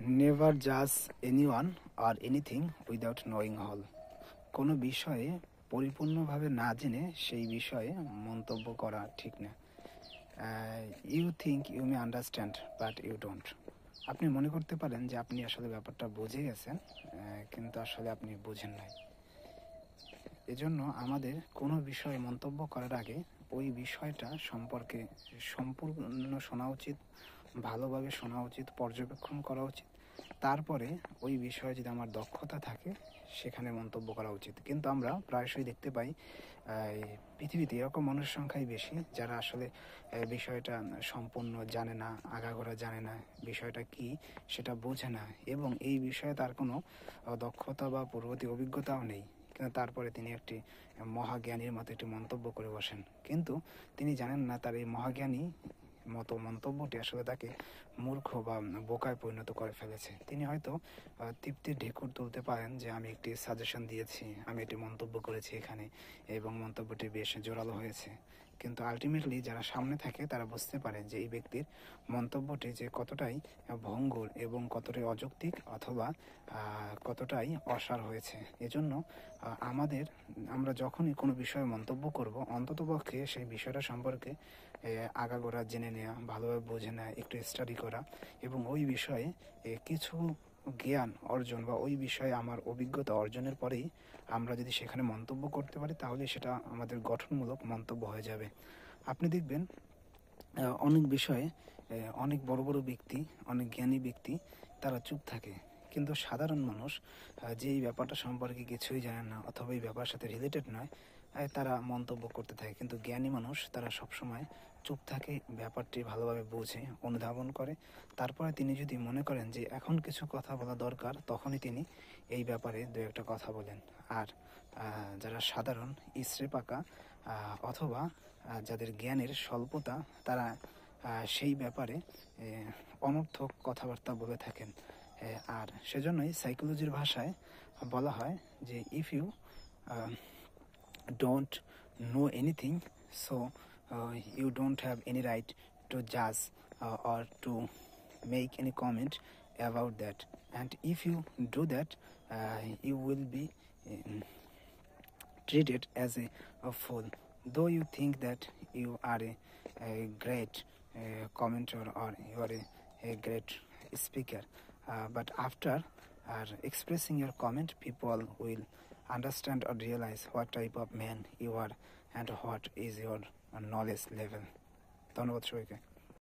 Never জাজ anyone আর anything without knowing all. কোনো বিষয়ে পরিপূর্ণভাবে না জেনে সেই বিষয়ে মন্তব্য করা ঠিক না। You think you may understand but you don't. আপনি মনে করতে পারেন যে আপনি আসলে ব্যাপারটা বুঝে গেছেন, কিন্তু আসলে আপনি বুঝেন নাই। এজন্য আমাদের কোনো বিষয়ে মন্তব্য করার আগে ওই বিষয়টা সম্পর্কে সম্পূর্ণ শোনা উচিত, ভালোভাবে শোনা উচিত, পর্যবেক্ষণ করা উচিত। তারপরে ওই বিষয়ে যদি আমার দক্ষতা থাকে সেখানে মন্তব্য করা উচিত। কিন্তু আমরা প্রায়শই দেখতে পাই পৃথিবীতে এরকম মানুষের সংখ্যাই বেশি যারা আসলে বিষয়টা সম্পূর্ণ জানে না, আগাগোড়া জানে না, বিষয়টা কি সেটা বোঝে না, এবং এই বিষয়ে তার কোনো দক্ষতা বা পূর্ববর্তী অভিজ্ঞতাও নেই। কিন্তু তারপরে তিনি একটি মহাজ্ঞানীর মতো একটি মন্তব্য করে বসেন, কিন্তু তিনি জানেন না তার এই মহাজ্ঞানী মতো মন্তব্যটি আসলে তাকে মূর্খ বা বোকায় পরিণত করে ফেলেছে। তিনি হয়তো তৃপ্তির ঢেকুর তুলতে পারেন যে আমি একটি সাজেশন দিয়েছি, আমি একটি মন্তব্য করেছি এখানে এবং মন্তব্যটি বেশ জোরালো হয়েছে, কিন্তু আলটিমেটলি যারা সামনে থাকে তারা বুঝতে পারে যে এই ব্যক্তির মন্তব্যটি যে কতটাই ভঙ্গুর এবং কতটাই অযৌক্তিক অথবা কতটাই অসার হয়েছে। এজন্য আমরা যখনই কোনো বিষয়ে মন্তব্য করব, অন্ততপক্ষে সেই বিষয়টা সম্পর্কে আগাগোড়া জেনে নেওয়া, ভালোভাবে বুঝে নেওয়া, একটু স্টাডি করা এবং ওই বিষয়ে কিছু জ্ঞান অর্জন বা ওই বিষয়ে আমার অভিজ্ঞতা অর্জনের পরেই আমরা যদি সেখানে মন্তব্য করতে পারি তাহলে সেটা আমাদের গঠনমূলক মন্তব্য হয়ে যাবে। আপনি দেখবেন অনেক বিষয়ে অনেক বড় বড় ব্যক্তি, অনেক জ্ঞানী ব্যক্তি তারা চুপ থাকে, কিন্তু সাধারণ মানুষ যে এই ব্যাপারটা সম্পর্কে কিছুই জানে না অথবা এই ব্যাপারের সাথে রিলেটেড নয়, তারা মন্তব্য করতে থাকে। কিন্তু জ্ঞানী মানুষ তারা সবসময় চুপ থাকে, ব্যাপারটি ভালোভাবে বোঝে, অনুধাবন করে, তারপরে তিনি যদি মনে করেন যে এখন কিছু কথা বলা দরকার তখনই তিনি এই ব্যাপারে দু একটা কথা বলেন। আর যারা সাধারণ ইসরে পাকা অথবা যাদের জ্ঞানের স্বল্পতা, তারা সেই ব্যাপারে অনর্থক কথাবার্তা বলে থাকেন। আর সেজন্যই সাইকোলজির ভাষায় বলা হয় যে if you don't know anything, so you don't have any right to judge or to make any comment about that. And if you do that, you will be treated as a fool. Though you think that you are a great commenter or you are a great speaker, but after expressing your comment, people will understand or realize what type of man you are and what is your knowledge level. ধন্যবাদ সবাইকে।